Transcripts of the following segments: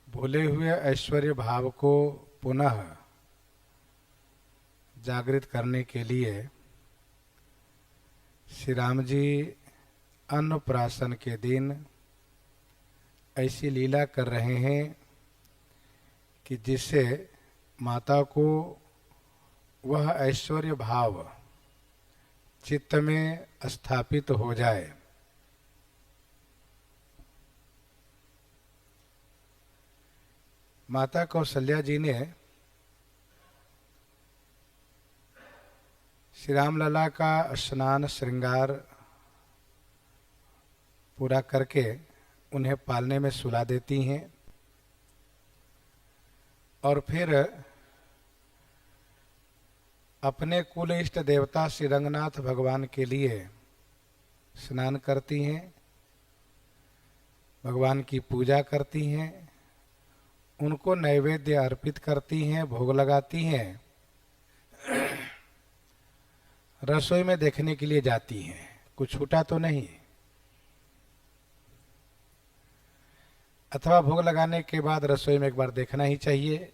भूले हुए ऐश्वर्य भाव को पुनः जागृत करने के लिए श्री राम जी अन्नप्राशन के दिन ऐसी लीला कर रहे हैं कि जिससे माता को वह ऐश्वर्य भाव चित्त में स्थापित हो जाए। माता कौशल्या जी ने श्री राम लला का स्नान श्रृंगार पूरा करके उन्हें पालने में सुला देती हैं और फिर अपने कुल इष्ट देवता श्री रंगनाथ भगवान के लिए स्नान करती हैं, भगवान की पूजा करती हैं, उनको नैवेद्य अर्पित करती हैं, भोग लगाती हैं, रसोई में देखने के लिए जाती हैं। कुछ छूटा तो नहीं। अथवा भोग लगाने के बाद रसोई में एक बार देखना ही चाहिए।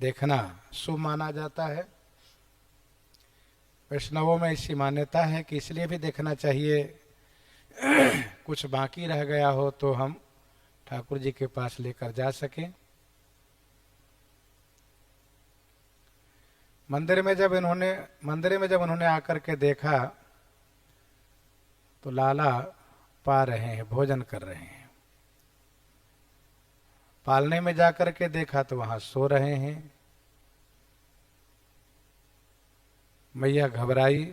देखना शुभ माना जाता है। वैष्णवों में ऐसी मान्यता है कि इसलिए भी देखना चाहिए कुछ बाकी रह गया हो तो हम ठाकुर जी के पास लेकर जा सकें। मंदिर में जब उन्होंने आकर के देखा तो लाला पा रहे हैं, भोजन कर रहे हैं। पालने में जाकर के देखा तो वहां सो रहे हैं। मैया घबराई।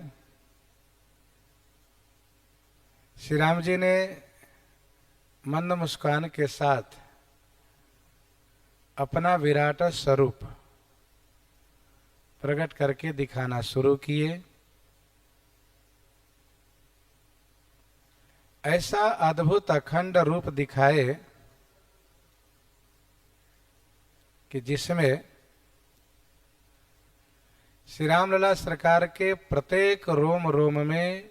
श्री राम जी ने मंद मुस्कान के साथ अपना विराट स्वरूप प्रकट करके दिखाना शुरू किए। ऐसा अद्भुत अखंड रूप दिखाए कि जिसमें श्री रामलला सरकार के प्रत्येक रोम रोम में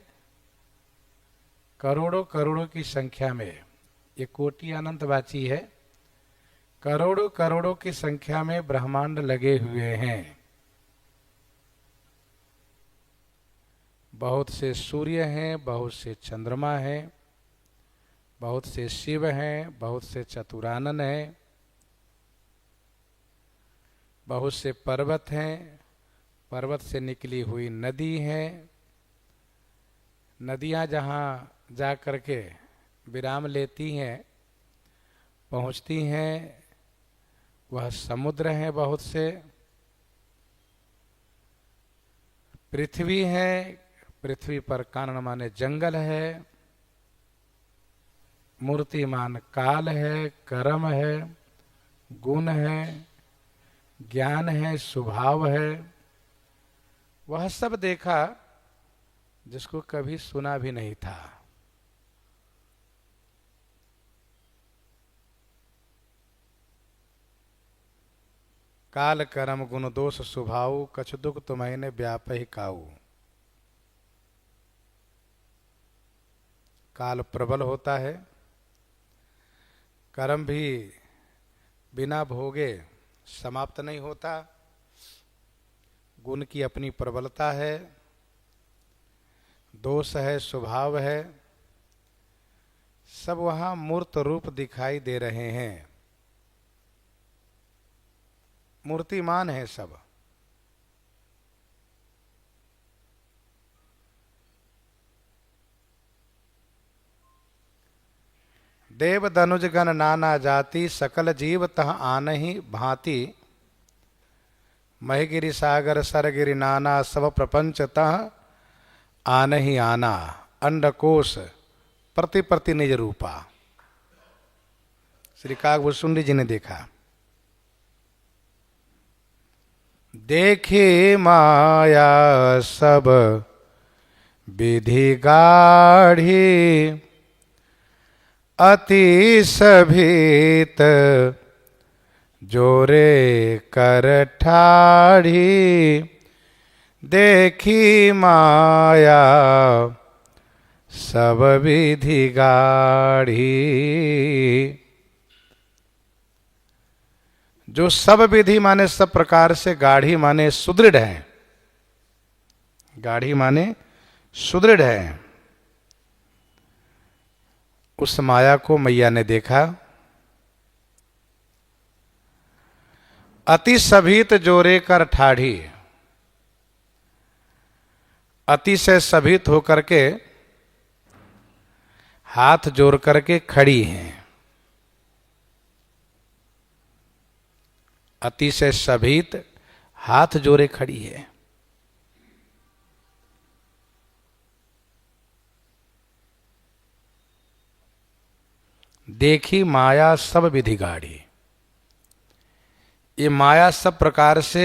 करोड़ों करोड़ों की संख्या में, ये कोटि अनंत वाची है, करोड़ों करोड़ों की संख्या में ब्रह्मांड लगे हुए हैं। बहुत से सूर्य हैं, बहुत से चंद्रमा हैं, बहुत से शिव हैं, बहुत से चतुरानन हैं, बहुत से पर्वत हैं, पर्वत से निकली हुई नदी है, नदियां जहाँ जा करके विराम लेती हैं, पहुँचती हैं, वह समुद्र है, बहुत से पृथ्वी है, पृथ्वी पर कानन माने जंगल है, मूर्तिमान काल है, कर्म है, गुण है, ज्ञान है, स्वभाव है, वह सब देखा जिसको कभी सुना भी नहीं था। काल कर्म गुण दोष स्वभाव कछ दुख तुम्हें व्यापहि काऊ। काल प्रबल होता है, कर्म भी बिना भोगे समाप्त नहीं होता, गुण की अपनी प्रबलता है, दोष है, स्वभाव है, सब वहां मूर्त रूप दिखाई दे रहे हैं, मूर्तिमान है सब। देव दनुज गण नाना जाति सकल जीव तह आनहि भांति। महगिरि सागर सरगिरि नाना सब प्रपंच तह आनहि आना। अंडकोश प्रति प्रति निज रूपा। श्री काकभूषुंडी जी ने देखा। देखे माया सब विधि गाढ़ी अति सभीत जोरे कर ठाढ़ी। देखी माया सब विधि गाढ़ी। जो सब विधि माने सब प्रकार से, गाढ़ी माने सुदृढ़ है, गाढ़ी माने सुदृढ़ है, उस माया को मैया ने देखा। अति सभीत जोरे कर ठाढ़ी, अति से सभीत होकर के हाथ जोड़ करके खड़ी हैं। अति से सभीत हाथ जोड़े खड़ी है। देखी माया सब विधि गाढ़ी, ये माया सब प्रकार से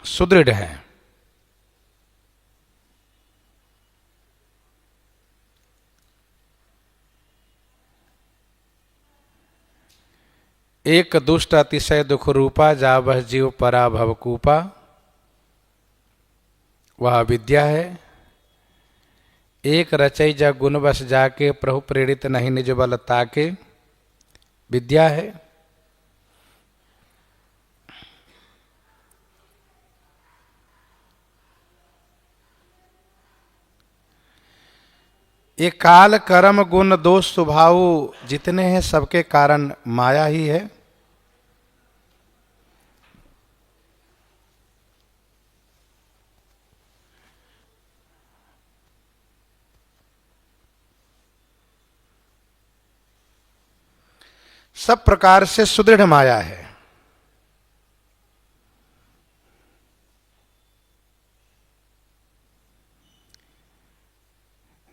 सुदृढ़ है। एक दुष्ट अतिशय दुख रूपा, जा वह जीव परा भवकूपा, वह विद्या है। एक रचई जा गुण बस जाके, प्रभु प्रेरित नहीं निज बल ताके, विद्या है। ये काल कर्म गुण दोष स्वभाव जितने हैं सबके कारण माया ही है। सब प्रकार से सुदृढ़ माया है।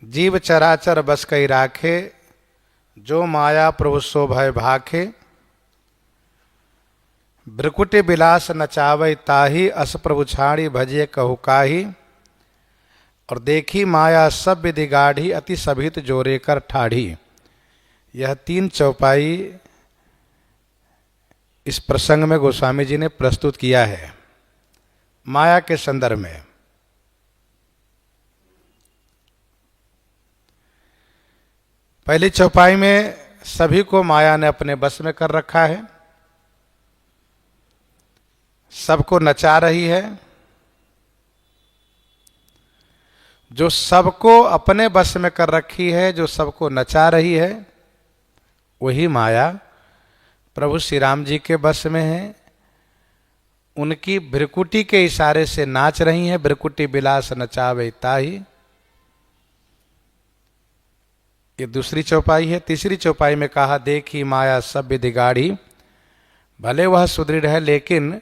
जीव चराचर बस कई राखे, जो माया प्रभु सो भय भाखे, भ्रकुटि विलास नचावै ताही, अस प्रभु छाड़ी भजे कहु काही, और देखी माया सब विधि गाढ़ी, अति सभित जोरे कर ठाढ़ी। यह 3 चौपाई इस प्रसंग में गोस्वामी जी ने प्रस्तुत किया है माया के संदर्भ में। पहली चौपाई में सभी को माया ने अपने बस में कर रखा है, सबको नचा रही है। जो सबको अपने बस में कर रखी है, जो सबको नचा रही है, वही माया प्रभु श्री राम जी के बस में है। उनकी भ्रकुटी के इशारे से नाच रही हैं। भ्रकुटी विलास नचावे ताही, ये दूसरी चौपाई है। तीसरी चौपाई में कहा, देखी माया सब विधि गाढ़ी, भले वह सुदृढ़ है लेकिन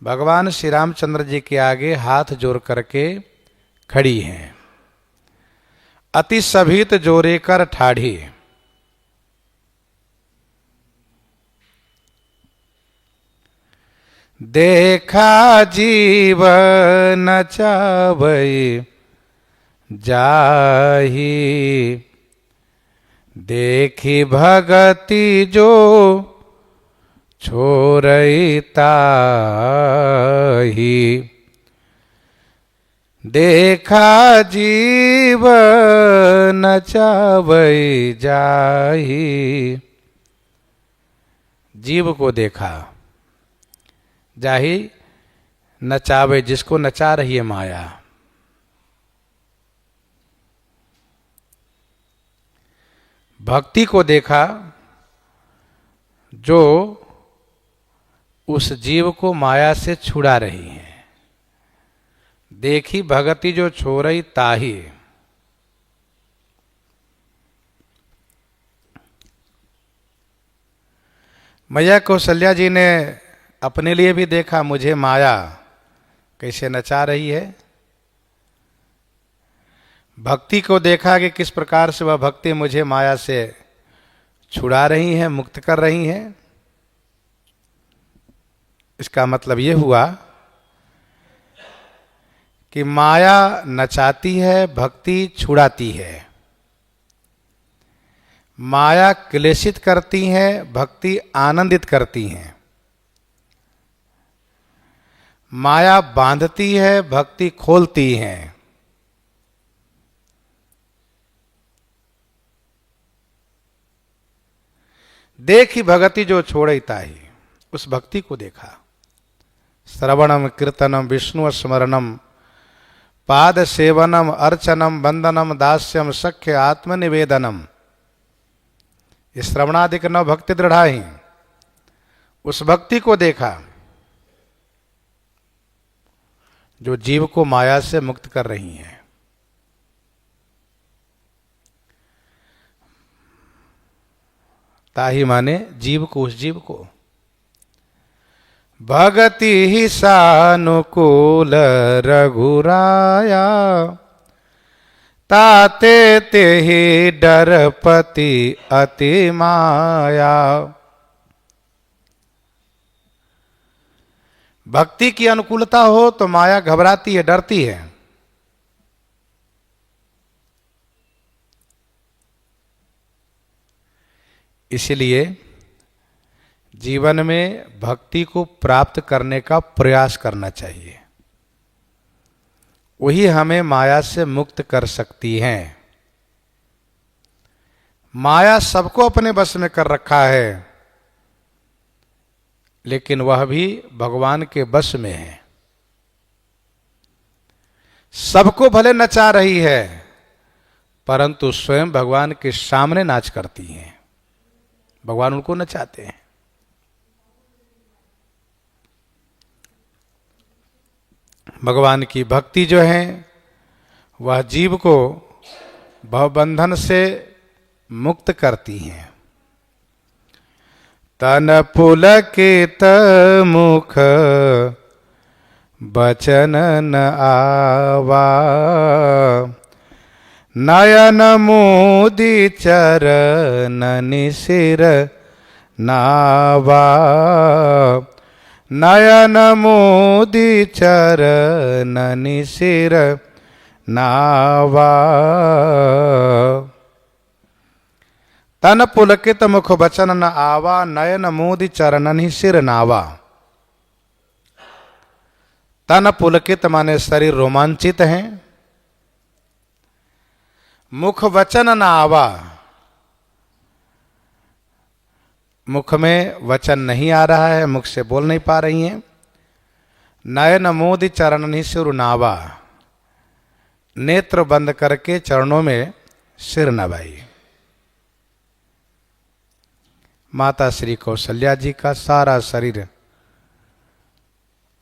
भगवान श्री रामचंद्र जी के आगे हाथ जोड़ करके खड़ी हैं। अति सभीत जोरे कर ठाढ़ी, देखा जीव नचावै जाही, देखी भगति जो छोरई ताही, देखा जीव नचावै जाही। जीव को देखा, जाही नचावे, जिसको नचा रही है माया। भक्ति को देखा, जो उस जीव को माया से छुड़ा रही है। देखी भगति जो छोरई ताही, मैया कौशल्या जी ने अपने लिए भी देखा, मुझे माया कैसे नचा रही है। भक्ति को देखा कि किस प्रकार से वह भक्ति मुझे माया से छुड़ा रही है, मुक्त कर रही है। इसका मतलब ये हुआ कि माया नचाती है, भक्ति छुड़ाती है। माया क्लेशित करती है, भक्ति आनंदित करती है। माया बांधती है, भक्ति खोलती है। देखी भगति जो छोड़े ताही, उस भक्ति को देखा। श्रवणम कीर्तनम विष्णु स्मरणम पाद सेवनम अर्चनम वंदनम दास्यम सख्य आत्मनिवेदनम, ये श्रवणादिक नव भक्ति दृढ़ाही। उस भक्ति को देखा जो जीव को माया से मुक्त कर रही है। ताही माने जीव को, उस जीव को। भगति ही सानुकूल रघुराया, ताते ते ही डरपति अति माया। भक्ति की अनुकूलता हो तो माया घबराती है, डरती है। इसलिए जीवन में भक्ति को प्राप्त करने का प्रयास करना चाहिए, वही हमें माया से मुक्त कर सकती है। माया सबको अपने बस में कर रखा है, लेकिन वह भी भगवान के बस में है। सबको भले नचा रही है, परंतु स्वयं भगवान के सामने नाच करती हैं, भगवान उनको नचाते हैं। भगवान की भक्ति जो है वह जीव को भवबंधन से मुक्त करती है। तन पुलकित मुख बचन न आवा, नयन मोदी चरणनि सिर नावा, नयन मोदी चरणनि सिर नावा। तन पुलकित मुख बचन न आवा, नयन मोदी चरणनि सिर नावा। तन पुलकित माने शरीर रोमांचित है, मुख वचन न आवा, मुख में वचन नहीं आ रहा है, मुख से बोल नहीं पा रही हैं। नयन मोदी चरणनि सिर नावा, नेत्र बंद करके चरणों में सिर नवाई। माता श्री कौशल्या जी का सारा शरीर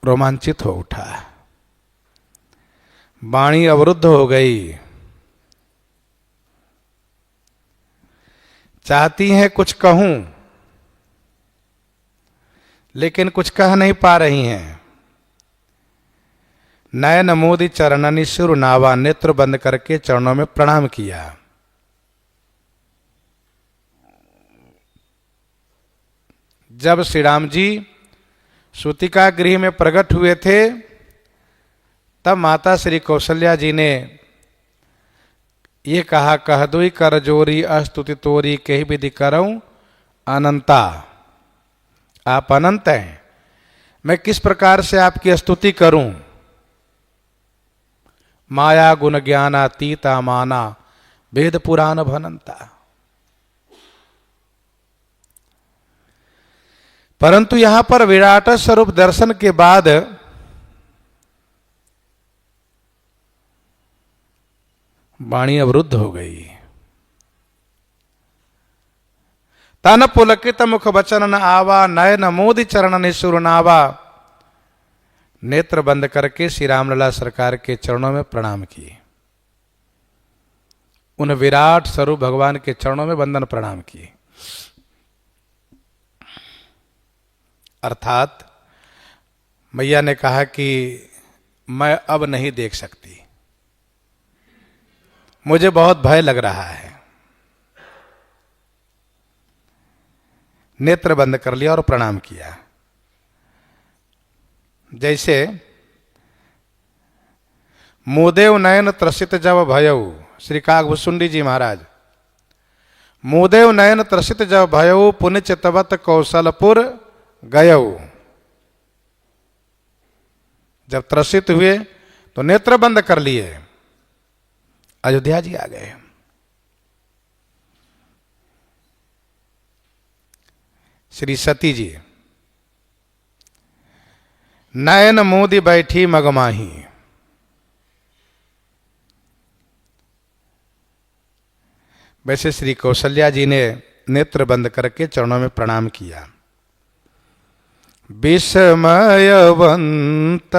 रोमांचित हो उठा, वाणी अवरुद्ध हो गई, चाहती हैं कुछ कहूं लेकिन कुछ कह नहीं पा रही हैं। नयन मोदी चरणनि सिर नावा, नेत्र बंद करके चरणों में प्रणाम किया। जब श्री राम जी सूतिका गृह में प्रकट हुए थे, तब माता श्री कौशल्या जी ने ये कहा, कह दुई कर जोरी अस्तुति तोरी, कही विधि करऊं अनंता। आप अनंत हैं, मैं किस प्रकार से आपकी स्तुति करूं। माया गुण ज्ञानातीता माना, वेद पुराण भनंता। परंतु यहां पर विराट स्वरूप दर्शन के बाद वाणी अवरुद्ध हो गई। तन पुलकित मुख बचन न आवा, नयन मोदी चरणनि सिर नावा। नेत्र बंद करके श्री रामलला सरकार के चरणों में प्रणाम किए, उन विराट स्वरूप भगवान के चरणों में वंदन प्रणाम किए। अर्थात मैया ने कहा कि मैं अब नहीं देख सकती, मुझे बहुत भय लग रहा है। नेत्र बंद कर लिया और प्रणाम किया। जैसे मोदेव नयन त्रसित जब भयऊ, श्री कागभुसुंडी जी महाराज। मोदेव नयन त्रसित जब भयऊ, पुण्य चितवत कौशलपुर गयऊ। जब त्रसित हुए तो नेत्र बंद कर लिए, अयोध्या जी आ गए। श्री सती जी, नयन मूंदी बैठी मगमाही। वैसे श्री कौशल्या जी ने नेत्र बंद करके चरणों में प्रणाम किया। विस्मयवंत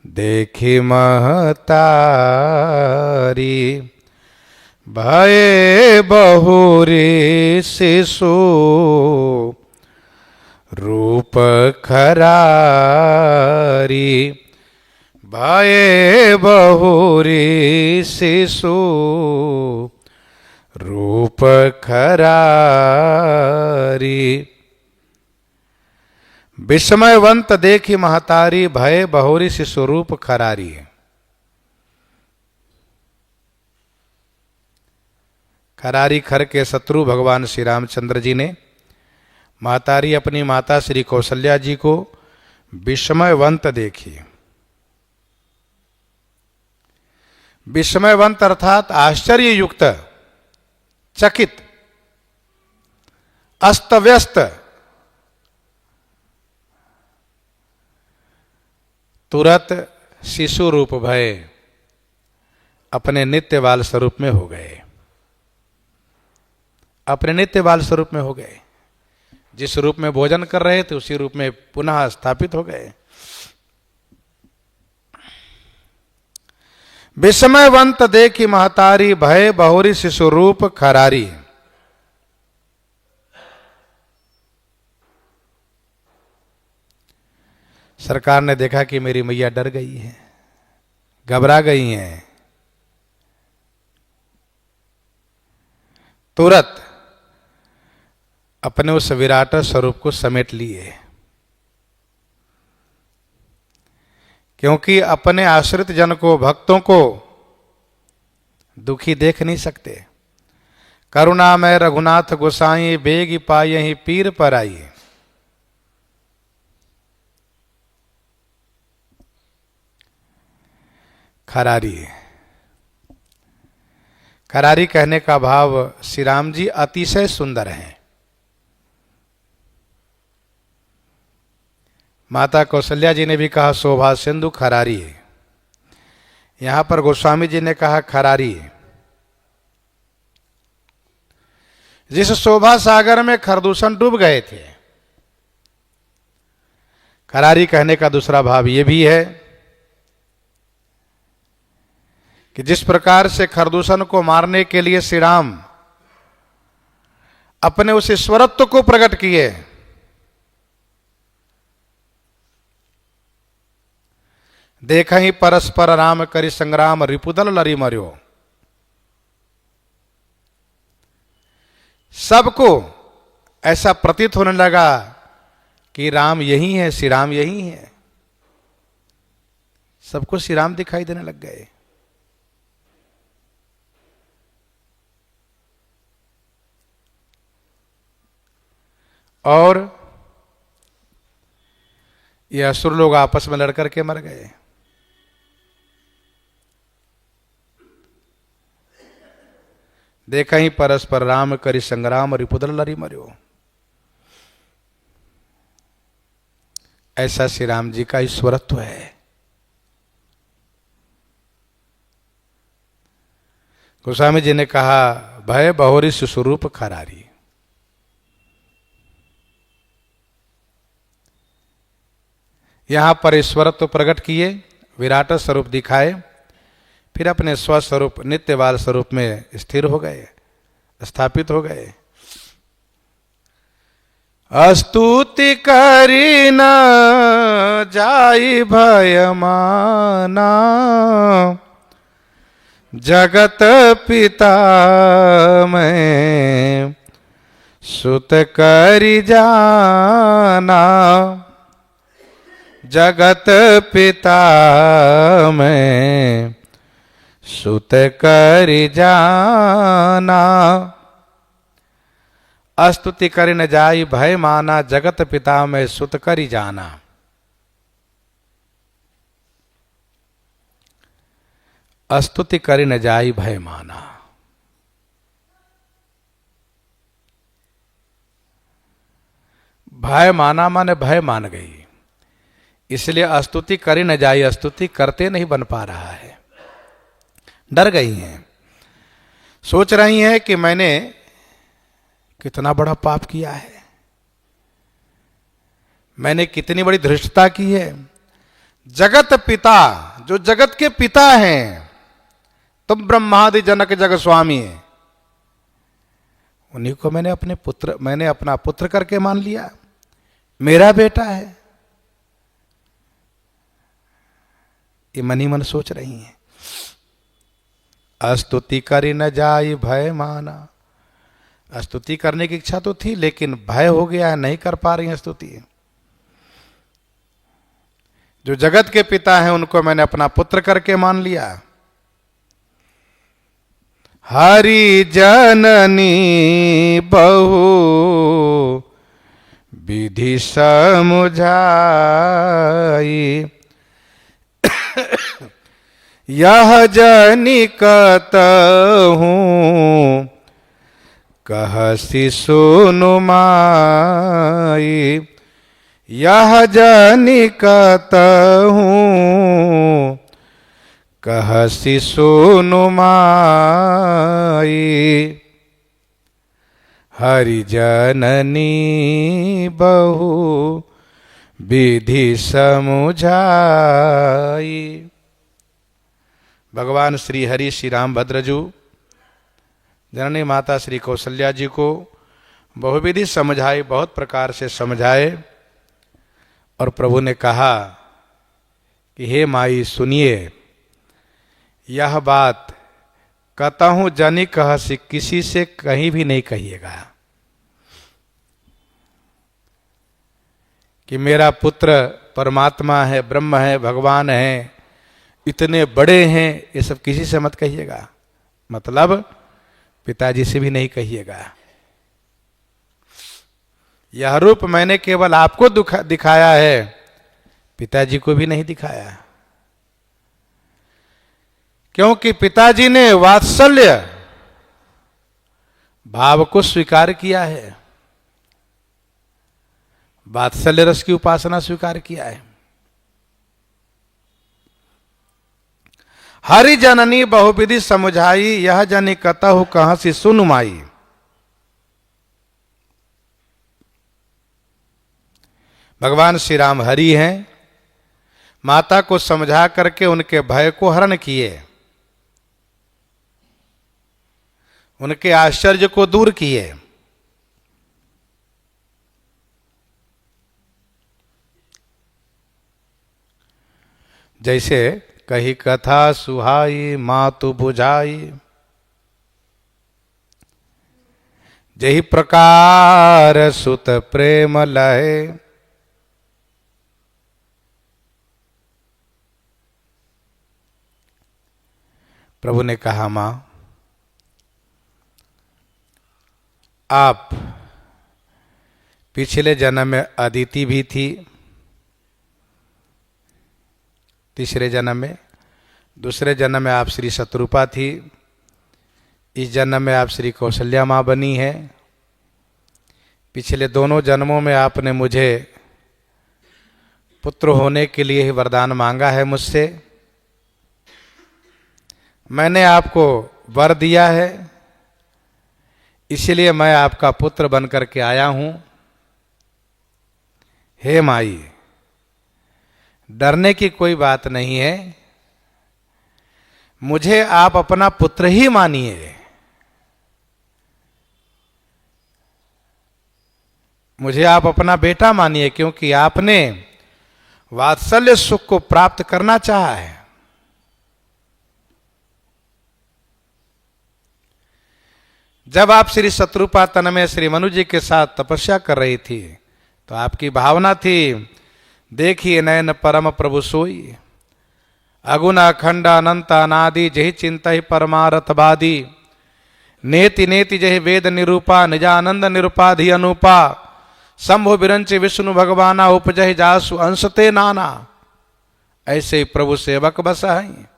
देखी महतारी, भये बहुरी शिशु रूप खरारी। भये बहुरी शिशु रूप खरारी। विस्मयवंत देखी महतारी, भय बहुरी शिशु रूप खरारी। खरारी खर के शत्रु भगवान श्री रामचंद्र जी ने महतारी अपनी माता श्री कौशल्या जी को विस्मयवंत देखी। विस्मयवंत अर्थात आश्चर्ययुक्त, चकित, अस्तव्यस्त, तुरंत शिशु रूप भय अपने नित्य बाल स्वरूप में हो गए। अपने नित्य बाल स्वरूप में हो गए। जिस रूप में भोजन कर रहे थे उसी रूप में पुनः स्थापित हो गए। विस्मयवंत देखी महतारी, भय बहुरी शिशु रूप खरारी। सरकार ने देखा कि मेरी मैया डर गई है, घबरा गई हैं। तुरंत अपने उस विराट स्वरूप को समेट लिए, क्योंकि अपने आश्रित जन को, भक्तों को दुखी देख नहीं सकते। करुणा में रघुनाथ गोसाई, बेग पाई ही पीर पर आई। खरारी। खरारी कहने का भाव श्री राम जी अतिशय सुंदर हैं। माता कौशल्या जी ने भी कहा शोभा सिंधु खरारी। यहां पर गोस्वामी जी ने कहा खरारी। जिस शोभा सागर में खरदूषण डूब गए थे। खरारी कहने का दूसरा भाव यह भी है कि जिस प्रकार से खरदूषण को मारने के लिए श्री राम अपने उस ईश्वरत्व को प्रकट किए, देखा ही परस्पर राम करी संग्राम, रिपुदल लरी मर्यो। सबको ऐसा प्रतीत होने लगा कि राम यही है, श्री राम यही है। सबको श्री राम दिखाई देने लग गए। और ये असुर लोग आपस में लड़कर के मर गए। देखा ही परस्पर राम करी संग्राम, रिपुदल लरी मर्यो। ऐसा श्री राम जी का ईश्वरत्व है। गोस्वामी जी ने कहा भय बहुरी शिशु रूप खरारी। यहां पर ईश्वरत्व प्रकट किए, विराट स्वरूप दिखाए, फिर अपने स्वस्वरूप नित्य बाल स्वरूप में स्थिर हो गए, स्थापित हो गए। स्तुति करी न जाई भय माना, जगत पिता में सुत करी जाना। जगत पिता में सुत करि जाना। अस्तुति करि न जाई भय माना, जगत पिता में सुत करि जाना। अस्तुति करि न जाई भय माना। भय माना माने भय मान गई, इसलिए स्तुति करी न जाए, स्तुति करते नहीं बन पा रहा है। डर गई हैं, सोच रही हैं कि मैंने कितना बड़ा पाप किया है, मैंने कितनी बड़ी धृष्टता की है। जगत पिता, जो जगत के पिता हैं, तुम ब्रह्मादि जनक जग स्वामी है, उन्हीं को मैंने अपना पुत्र करके मान लिया, मेरा बेटा है। ये मन ही मन सोच रही हैं। स्तुति करी न जाई भय माना, स्तुति करने की इच्छा तो थी लेकिन भय हो गया है, नहीं कर पा रही हैं स्तुति। जो जगत के पिता हैं उनको मैंने अपना पुत्र करके मान लिया। हरि जननी बहु विधि समुझाई, यह जनि कतहु कहसि सुनु माई, यह जनि कतहु कहसि सुनु माई, हरि जननी बहु विधि समुझाई। भगवान श्री हरि श्री रामभद्रजू जननी माता श्री कौशल्या जी को बहुविधि समझाए, बहुत प्रकार से समझाए, और प्रभु ने कहा कि हे माई सुनिए, यह बात कतहु जनि कहसि, किसी से कहीं भी नहीं कहिएगा कि मेरा पुत्र परमात्मा है, ब्रह्म है, भगवान है, इतने बड़े हैं, ये सब किसी से मत कहिएगा। मतलब पिताजी से भी नहीं कहिएगा। यह रूप मैंने केवल आपको दिखाया है, पिताजी को भी नहीं दिखाया, क्योंकि पिताजी ने वात्सल्य भाव को स्वीकार किया है, वात्सल्य रस की उपासना स्वीकार किया है। हरि जननी बहुविधि समुझाई, यह जनि कतहु कहसि सुनु माई। भगवान श्री राम हरि हैं, माता को समझा करके उनके भय को हरण किए, उनके आश्चर्य को दूर किए। जैसे कही कथा सुहाई मातु बुझाई, जही प्रकार सुत प्रेम लहे, प्रभु ने कहा मां आप पिछले जन्म में अदिति भी थी, तीसरे जन्म में, दूसरे जन्म में आप श्री शत्रुपा थी, इस जन्म में आप श्री कौशल्या मां बनी है। पिछले दोनों जन्मों में आपने मुझे पुत्र होने के लिए ही वरदान मांगा है मुझसे, मैंने आपको वर दिया है, इसलिए मैं आपका पुत्र बन करके आया हूं। हे माई, डरने की कोई बात नहीं है, मुझे आप अपना पुत्र ही मानिए, मुझे आप अपना बेटा मानिए, क्योंकि आपने वात्सल्य सुख को प्राप्त करना चाहा है। जब आप श्री शत्रुपा तन में श्री मनु जी के साथ तपस्या कर रही थी तो आपकी भावना थी, देखिए नयन परम प्रभु सोई, अगुण अखंड अनंत अनादि जहि चिंता ही परमारथवादी, नेति नेति जहि वेद निरूपा निजानंद निरूपाधि अनुपा, शंभु बिरंच विष्णु भगवाना उपजहि जासु अंशते नाना, ऐसे प्रभु सेवक बसा है।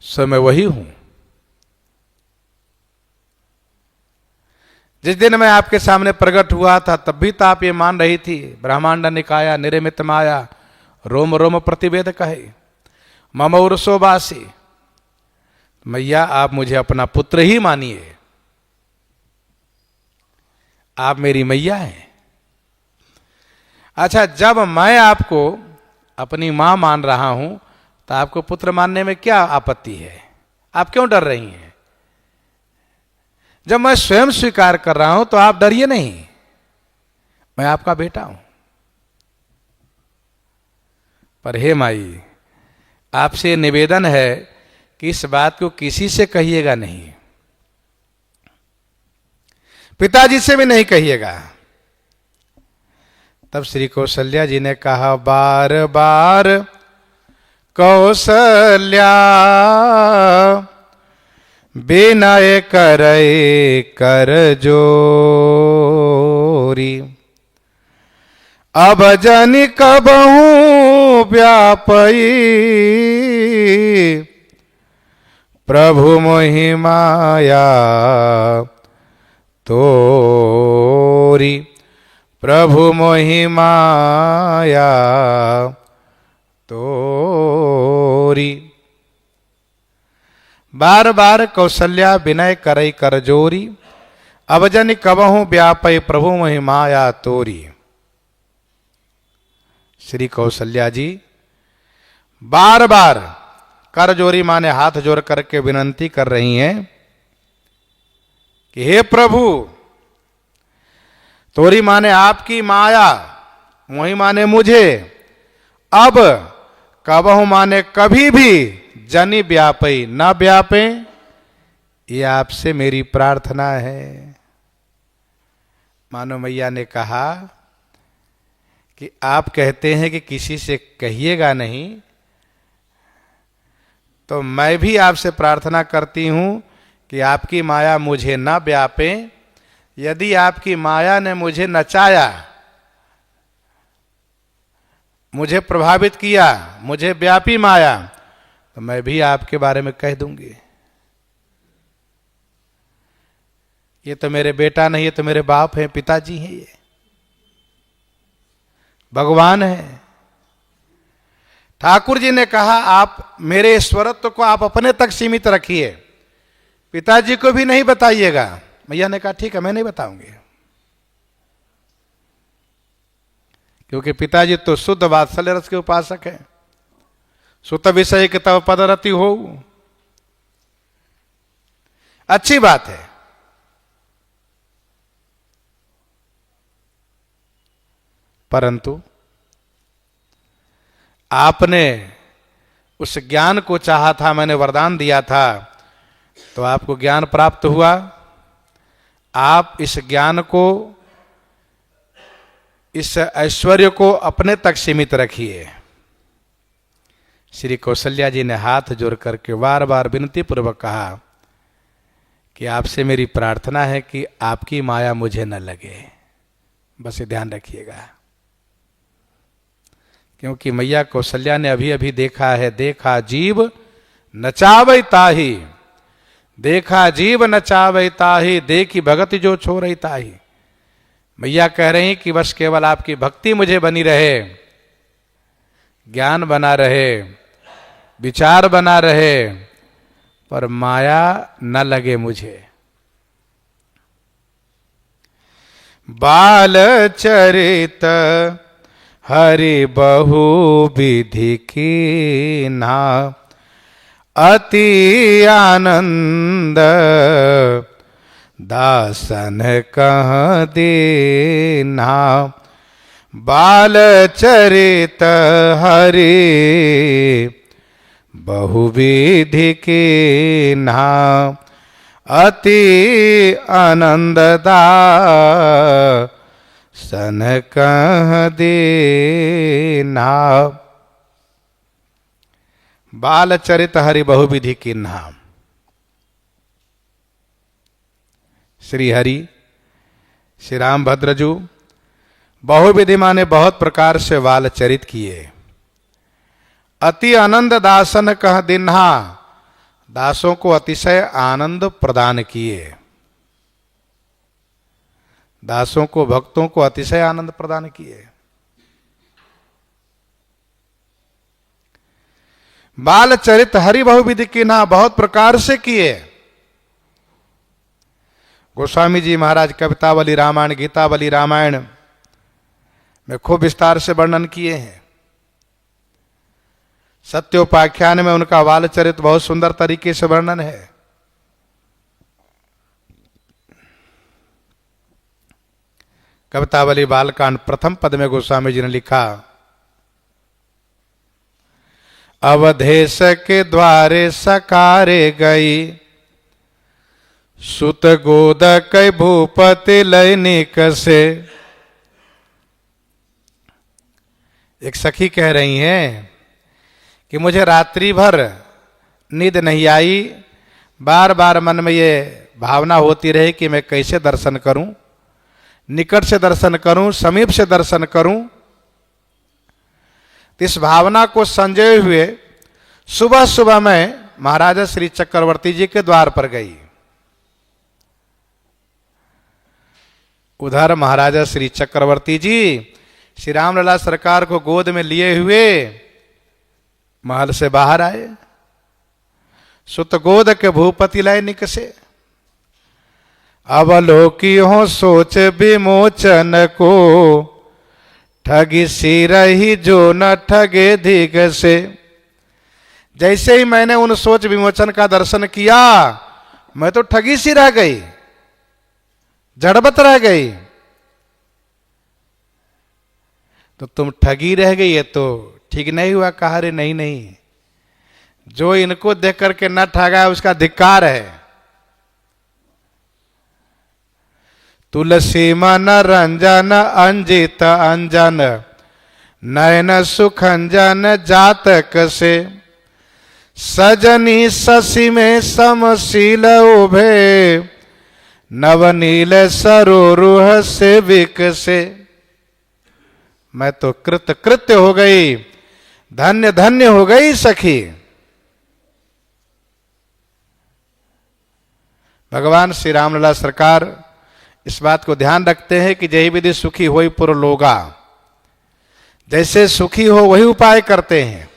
सो मैं वही हूं जिस दिन मैं आपके सामने प्रकट हुआ था तब भी तो आप ये मान रही थी, ब्रह्मांड निकाया निरमित माया रोम रोम प्रतिवेद कहे मम उर्सो बासी। मैया आप मुझे अपना पुत्र ही मानिए, आप मेरी मैया हैं। अच्छा, जब मैं आपको अपनी मां मान रहा हूं तो आपको पुत्र मानने में क्या आपत्ति है? आप क्यों डर रही हैं? जब मैं स्वयं स्वीकार कर रहा हूं तो आप डरिए नहीं, मैं आपका बेटा हूं। पर हे माई, आपसे निवेदन है कि इस बात को किसी से कहिएगा नहीं, पिताजी से भी नहीं कहिएगा। तब श्री कौशल्या जी ने कहा, बार बार कौशल्या विनय करे कर जोरी, अब जनि कबहू व्यापई प्रभु मोहि माया तोरी, प्रभु मोहि माया तोरी। बार बार कौशल्या विनय करई कर जोरी, अब जनि कबहू व्यापई प्रभु मोहि माया तोरी। श्री कौशल्या जी बार बार कर जोरी माने हाथ जोड़ करके विनंती कर रही हैं कि हे प्रभु, तोरी माने आपकी माया, मोहि माने मुझे, अब कबहू माने कभी भी, जनि व्यापई न व्यापे, ये आपसे मेरी प्रार्थना है। मानो मैया ने कहा कि आप कहते हैं कि किसी से कहिएगा नहीं, तो मैं भी आपसे प्रार्थना करती हूं कि आपकी माया मुझे न व्यापे। यदि आपकी माया ने मुझे नचाया, मुझे प्रभावित किया, मुझे व्यापी माया, तो मैं भी आपके बारे में कह दूंगी, ये तो मेरे बेटा नहीं, ये तो मेरे बाप हैं, पिताजी हैं, ये भगवान है। ठाकुर जी ने कहा, आप मेरे ईश्वरत्व को आप अपने तक सीमित रखिए, पिताजी को भी नहीं बताइएगा। मैया ने कहा ठीक है, मैं नहीं बताऊंगी, क्योंकि पिताजी तो शुद्ध वात्सल्य रस के उपासक हैं। सुत विषय के तब पदरति हो, अच्छी बात है। परंतु आपने उस ज्ञान को चाहा था, मैंने वरदान दिया था, तो आपको ज्ञान प्राप्त हुआ। आप इस ज्ञान को, इस ऐश्वर्य को अपने तक सीमित रखिए। श्री कौशल्या जी ने हाथ जोड़ करके बार बार विनती पूर्वक कहा कि आपसे मेरी प्रार्थना है कि आपकी माया मुझे न लगे, बस ये ध्यान रखिएगा। क्योंकि मैया कौशल्या ने अभी अभी देखा है, देखा जीव नचावै ताही, देखा जीव नचावै ताही, देखी भगति जो छोड़ई ताही। मैया कह रही कि बस केवल आपकी भक्ति मुझे बनी रहे, ज्ञान बना रहे, विचार बना रहे, पर माया न लगे मुझे। बाल चरित हरि बहु विधि कीन्हा, अति आनंद दासन कह दीन्हा। बाल चरित हरि बहुविधि कीन्हा, अति आनंद दासन कह दीन्हा। बाल चरित हरि बहुविधि कीन्हा। श्री हरि, श्री रामभद्रजू बहुविधि माने बहुत प्रकार से बाल चरित किए। अति आनंद दासन कह दिन्हा, दासों को अतिशय आनंद प्रदान किए। दासों को, भक्तों को अतिशय आनंद प्रदान किए। बाल चरित हरि बहुविधि कीन्हा, बहुत प्रकार से किए। गोस्वामी जी महाराज कवितावली रामायण, गीतावली रामायण में खूब विस्तार से वर्णन किए हैं। सत्योपाख्यान में उनका बाल चरित बहुत सुंदर तरीके से वर्णन है। कवितावली बालकांड प्रथम पद में गोस्वामी जी ने लिखा, अवधेश के द्वारे सकारे गई, सुत गोदक भूपति लैनिक से। एक सखी कह रही हैं कि मुझे रात्रि भर नींद नहीं आई, बार बार मन में ये भावना होती रही कि मैं कैसे दर्शन करूं, निकट से दर्शन करूं, समीप से दर्शन करूं। इस भावना को संजोए हुए सुबह सुबह मैं महाराजा श्री चक्रवर्ती जी के द्वार पर गई। उधर महाराजा श्री चक्रवर्ती जी श्री रामलला सरकार को गोद में लिए हुए महल से बाहर आए। सुत गोद के भूपति लय निकसे, अवलोकी हो सोच विमोचन को, ठगी सी रही जो न ठगे धिग से। जैसे ही मैंने उन सोच विमोचन का दर्शन किया, मैं तो ठगी सी रह गई, जड़बत रह गई। तो तुम ठगी रह गई, ये तो ठीक नहीं हुआ। कहा, रे नहीं नहीं, जो इनको देख करके न ठगा उसका धिक्कार है। तुलसी मन रंजन अंजित अंजन, नयन सुखंजन जातक से। सजनी शशि में समशील उभे, नवनील सरोरुह से विकसे। मैं तो कृत कृत्य हो गई, धन्य धन्य हो गई सखी। भगवान श्री रामलला सरकार इस बात को ध्यान रखते हैं कि जय विधि सुखी होई पुर लोगा। जैसे सुखी हो वही उपाय करते हैं।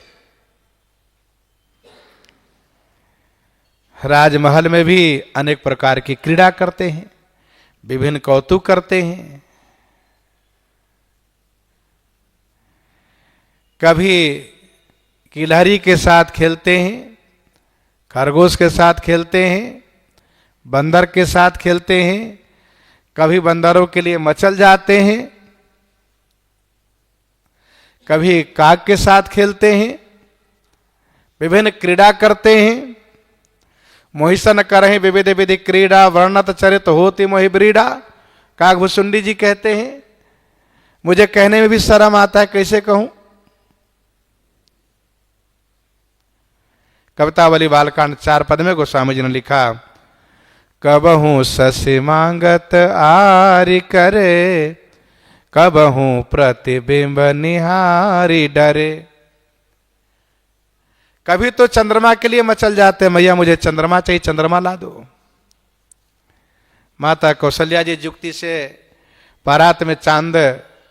राजमहल में भी अनेक प्रकार की क्रीड़ा करते हैं, विभिन्न कौतुक करते हैं। कभी गिलहरी के साथ खेलते हैं, खरगोश के साथ खेलते हैं, बंदर के साथ खेलते हैं, कभी बंदरों के लिए मचल जाते हैं, कभी काग के साथ खेलते हैं, विभिन्न क्रीड़ा करते हैं। मोहिसन करहि विविध विधि क्रीड़ा, वर्णत चरित होती मोहि ब्रीड़ा। कागभूषुंडी जी कहते हैं, मुझे कहने में भी शर्म आता है, कैसे कहूं। कवितावली बालकांड 4 पद में गोस्वामी जी ने लिखा, कबहू शशि मांगत आरि करे, कबहू प्रतिबिंब निहारी डरे। कभी तो चंद्रमा के लिए मचल जाते, मैया मुझे चंद्रमा चाहिए, चंद्रमा ला दो। माता कौशल्या जी युक्ति से बारात में चांद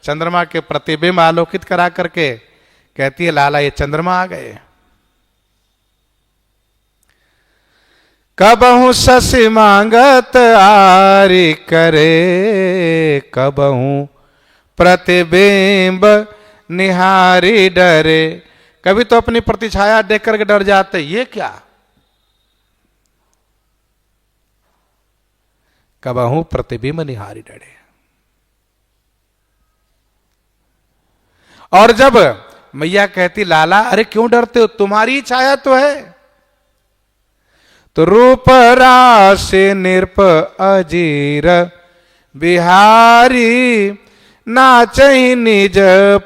चंद्रमा के प्रतिबिंब आलोकित करा करके कहती है, लाला ये चंद्रमा आ गए। कबहू शशि मांगत आरि करे, कबहू प्रतिबिंब निहारी डरे। कभी तो अपनी प्रतिछाया देख करके डर जाते, ये क्या। कबहू प्रतिबिंब निहारी डरे। और जब मैया कहती, लाला अरे क्यों डरते हो, तुम्हारी छाया तो है। तो रूप रास निरप अजीर बिहारी, नाचहि निज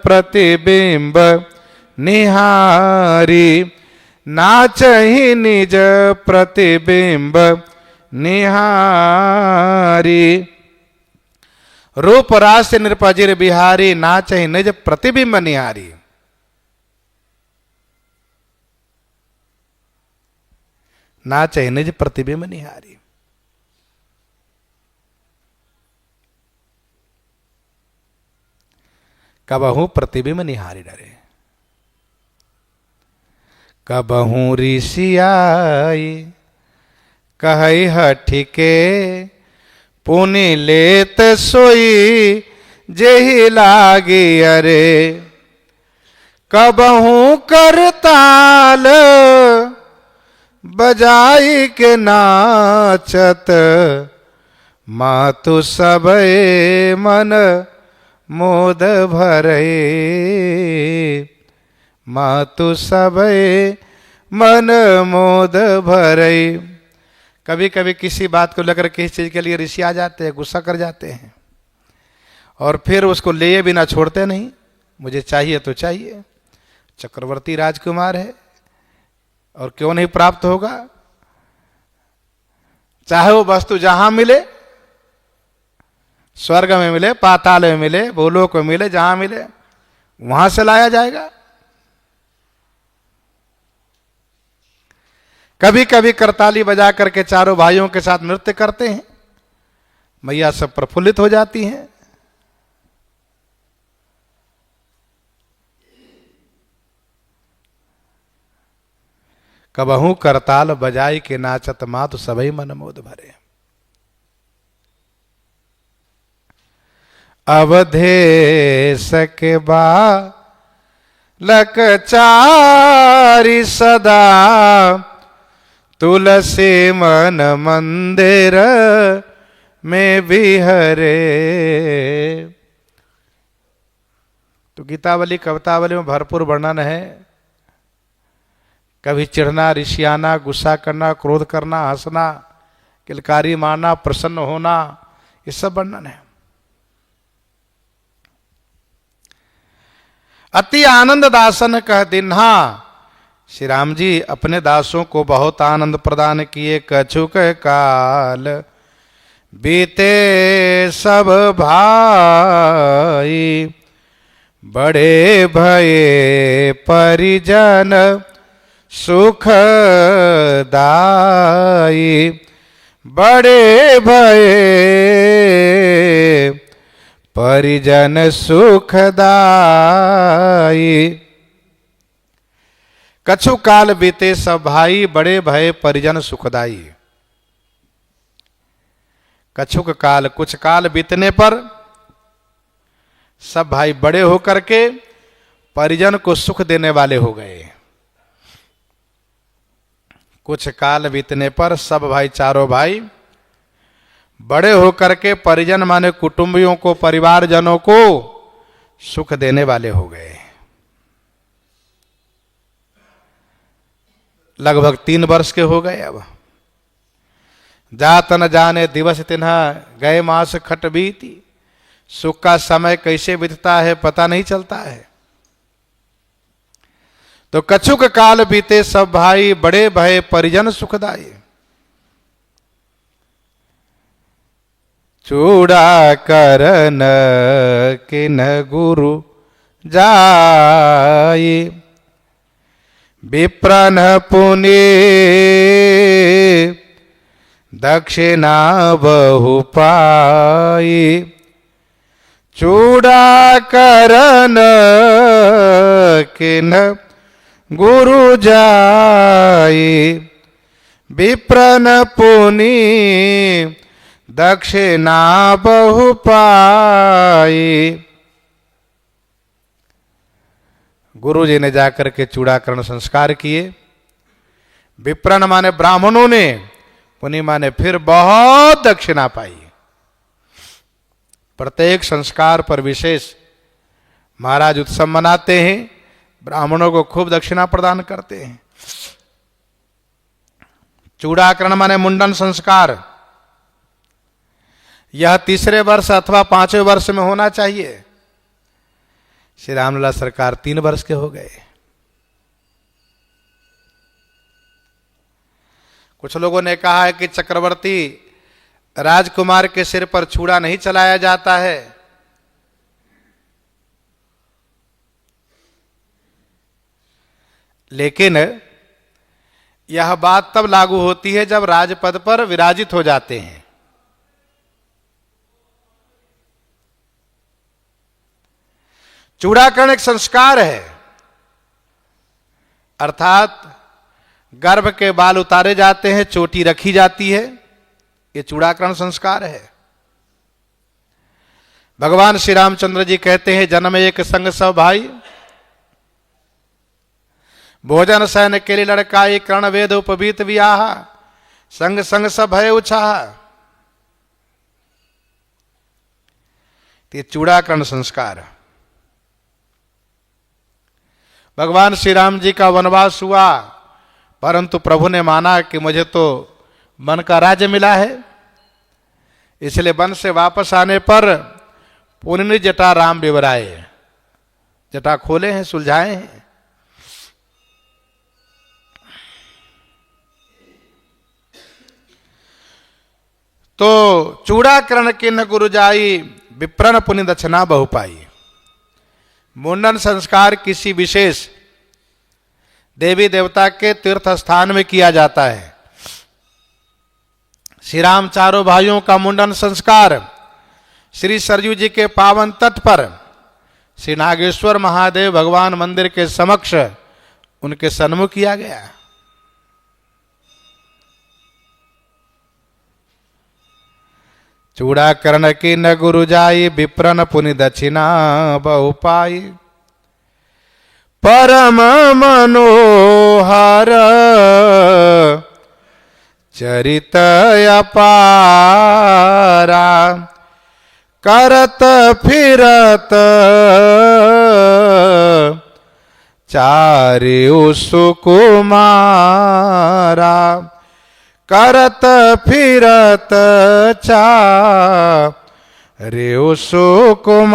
प्रतिबिंब निहारी, नाचहि निज प्रतिबिंब निहारी। रूप रास निरप अजीर बिहारी, नाचहि निज प्रतिबिंब निहारी। नाचहि निज प्रतिबिंब निहारी। कबहू प्रतिबिंब निहारी डरे। कबहू ऋषि आई कहई हठिके, पुनि लेत सोई जेहि लागी अरे। कबहू करताल बजाई के नाचत, मातु सबे मन मोद भरे। मातु सबे मन मोद भरे। कभी कभी किसी बात को लेकर किसी चीज के लिए ऋषि आ जाते हैं, गुस्सा कर जाते हैं और फिर उसको लिए बिना छोड़ते नहीं। मुझे चाहिए तो चाहिए। चक्रवर्ती राजकुमार है और क्यों नहीं प्राप्त होगा? चाहे वो वस्तु जहां मिले, स्वर्ग में मिले, पाताल में मिले, भूलोक में मिले, जहां मिले वहां से लाया जाएगा। कभी कभी करताली बजा करके चारों भाइयों के साथ नृत्य करते हैं, मैया सब प्रफुल्लित हो जाती हैं। कबहू करताल बजाई के नाचत, मातु सबई मन मोद भरे। अवधेश के बालक चारि सदा, तुलसी मन मंदिर में बिहरे। तो गीतावली कवितावली में भरपूर वर्णन है। कभी चिढ़ना, ऋषियाना, गुस्सा करना, क्रोध करना, हंसना, किलकारी मारना, प्रसन्न होना, ये सब वर्णन है। अति आनंद दासन कह दिन्हा, श्री राम जी अपने दासों को बहुत आनंद प्रदान किए। कछुक काल बीते सब भाई, बड़े भये परिजन सुखदाई। बड़े भये परिजन सुखदाई। कछु काल बीते सब भाई, बड़े भय परिजन सुखदाई। कछुक काल, कुछ काल बीतने पर सब भाई बड़े होकर के परिजन को सुख देने वाले हो गए। कुछ काल बीतने पर सब भाई, चारों भाई बड़े होकर के परिजन माने कुटुंबियों को, परिवारजनों को सुख देने वाले हो गए। लगभग 3 वर्ष के हो गए। अब जात न जाने दिवस तिन्हा, गए मास खट बीती। सुख का समय कैसे बीतता है पता नहीं चलता है। तो कछुक काल बीते सब भाई, बड़े भय परिजन सुखदाई। चूड़ा करन किन गुरु जाई, विप्रन पुनि दक्षिणा बहु पाई। चूड़ा करन किन गुरु जाई, विप्रन पुनि दक्षिणा बहु पाई। गुरु जी ने जाकर के चूड़ाकरण संस्कार किए। विप्रन माने ब्राह्मणों ने, पुनि माने फिर बहुत दक्षिणा पाई। प्रत्येक संस्कार पर विशेष महाराज उत्सव मनाते हैं, ब्राह्मणों को खूब दक्षिणा प्रदान करते हैं। चूड़ाकरण माने मुंडन संस्कार, यह 3रे वर्ष अथवा 5वें वर्ष में होना चाहिए। श्री रामलला सरकार 3 वर्ष के हो गए। कुछ लोगों ने कहा है कि चक्रवर्ती राजकुमार के सिर पर छूड़ा नहीं चलाया जाता है। लेकिन यह बात तब लागू होती है जब राजपद पर विराजित हो जाते हैं। चूड़ाकरण एक संस्कार है, अर्थात गर्भ के बाल उतारे जाते हैं, चोटी रखी जाती है, ये चूड़ाकरण संस्कार है। भगवान श्री रामचंद्र जी कहते हैं, जन्म एक संग सब भाई, भोजन सहन के लिए लड़काई, कर्ण वेद उपवीत वियाह, संग संग सब भय उछाह। ये चूड़ाकरण संस्कार। भगवान श्री राम जी का वनवास हुआ, परंतु प्रभु ने माना कि मुझे तो वन का राज्य मिला है, इसलिए वन से वापस आने पर पुण्य जटा राम विवराए, जटा खोले हैं, सुलझाए हैं। तो चूड़ाकरण के न गुरु जाई, विप्रन पुण्य दक्षिणा बहु पाई। मुंडन संस्कार किसी विशेष देवी देवता के तीर्थ स्थान में किया जाता है। श्री राम चारों भाइयों का मुंडन संस्कार श्री सरयू जी के पावन तट पर श्री नागेश्वर महादेव भगवान मंदिर के समक्ष उनके सन्मुख किया गया। चूड़ाकरण की न गुरु जाई, विप्रन पुनि दक्षिणा बहु पाई। परम मनोहर चरित अपारा, करत फिरत चारिउ सुकुमारा, करत फिरत चारिउ सुकुमारा।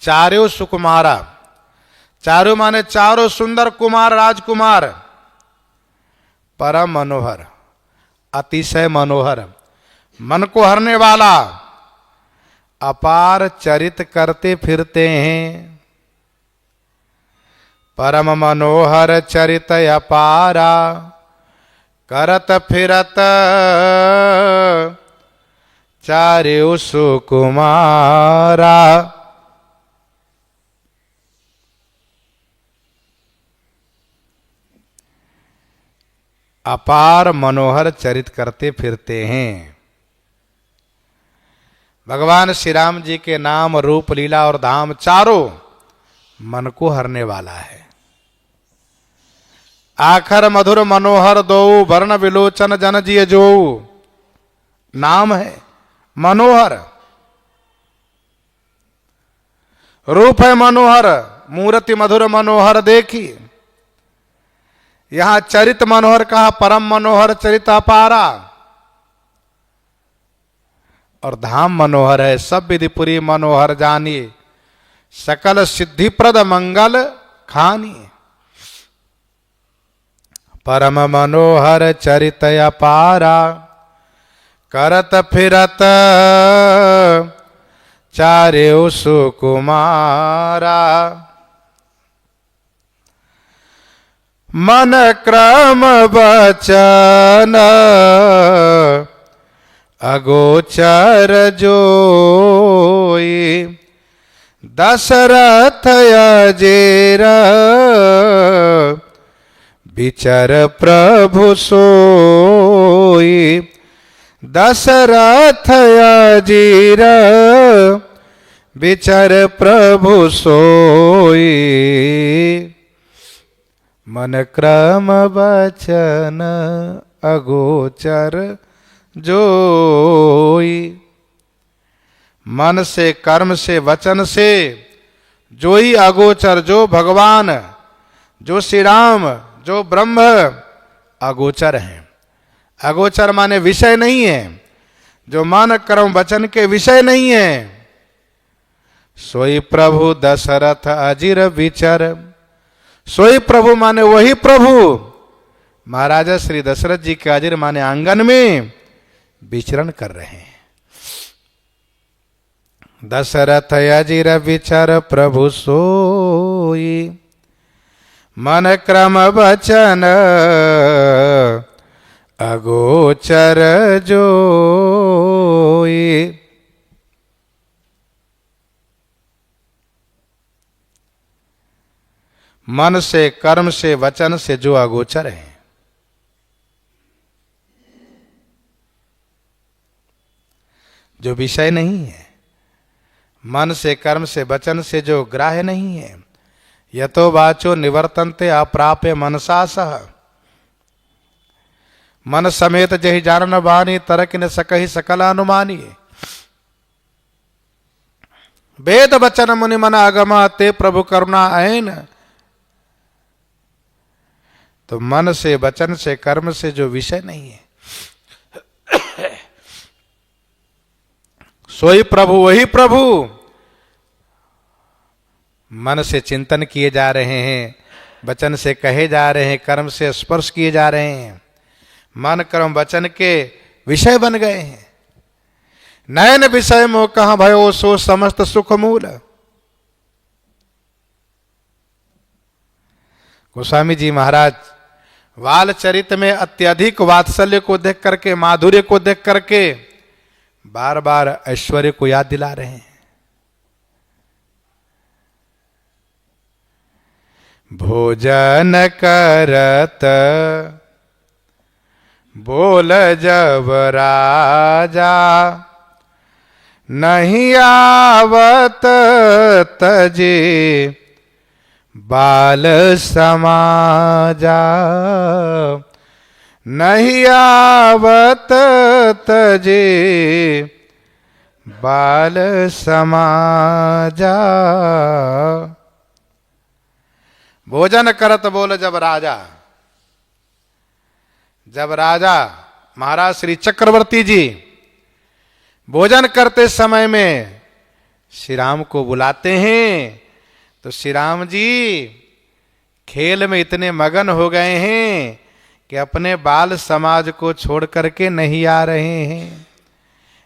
चारों सुकुमारा, चारों माने चारों सुंदर कुमार, राजकुमार। परम मनोहर, अतिशय मनोहर, मन को हरने वाला, अपार चरित करते फिरते हैं। परम मनोहर चरित अपारा, करत फिरत चारिउ सुकुमारा। अपार मनोहर चरित करते फिरते हैं। भगवान श्री राम जी के नाम, रूप, लीला और धाम चारों मन को हरने वाला है। आखर मधुर मनोहर दो, वर्ण विलोचन जन जिय जो। नाम है मनोहर, रूप है मनोहर, मूर्ति मधुर मनोहर देखी। यहां चरित मनोहर कहा, परम मनोहर चरित अपारा, और धाम मनोहर है। सब विधिपुरी मनोहर जानी, सकल सिद्धिप्रद मंगल खानी। परम मनोहर चरित अपारा, करत फिरत चारिउ सुकुमारा। मन क्रम वचन अगोचर जोई, दशरथ अजेर विचर प्रभु सोई। दशरथ अजीर विचर प्रभु सोई। मन क्रम वचन अगोचर जोई। मन से, कर्म से, वचन से जो ही अगोचर, जो भगवान, जो श्री राम, जो ब्रह्म अगोचर हैं। अगोचर माने विषय नहीं है, जो मन कर्म वचन के विषय नहीं है। सोई प्रभु दशरथ अजिर विचर। सोई प्रभु माने वही प्रभु महाराजा श्री दशरथ जी के अजिर माने आंगन में विचरण कर रहे हैं। दशरथ अजिर विचर प्रभु सोई। मन क्रम वचन अगोचर जोई। मन से, कर्म से, वचन से जो अगोचर है। जो विषय नहीं है, मन से, कर्म से, वचन से जो ग्राह्य नहीं है। यतो वाचो निवर्तन्ते अप्राप्य मनसा सह। मन समेत जहि जानन वाणी, तरक न सकहि सकल अनुमानी। वेद वचन मुनि मन आगमा, ते प्रभु करुणा ऐन। तो मन से, वचन से, कर्म से जो विषय नहीं है, सोई प्रभु वही प्रभु। मन से चिंतन किए जा रहे हैं, वचन से कहे जा रहे हैं, कर्म से स्पर्श किए जा रहे हैं, मन कर्म वचन के विषय बन गए हैं। नयन विषय मोह कहां भयो, सो समस्त सुख मूल। गोस्वामी जी महाराज वाल चरित में अत्यधिक वात्सल्य को देख करके, माधुर्य को देख करके बार बार ऐश्वर्य को याद दिला रहे हैं। भोजन करत बोल जब राजा, नहीं आवत तजे बाल समाजा। नहीं आवत तजे बाल समाजा। भोजन करत बोल जब राजा। जब राजा महाराज श्री चक्रवर्ती जी भोजन करते समय में श्री राम को बुलाते हैं, तो श्री राम जी खेल में इतने मगन हो गए हैं कि अपने बाल समाज को छोड़ करके नहीं आ रहे हैं।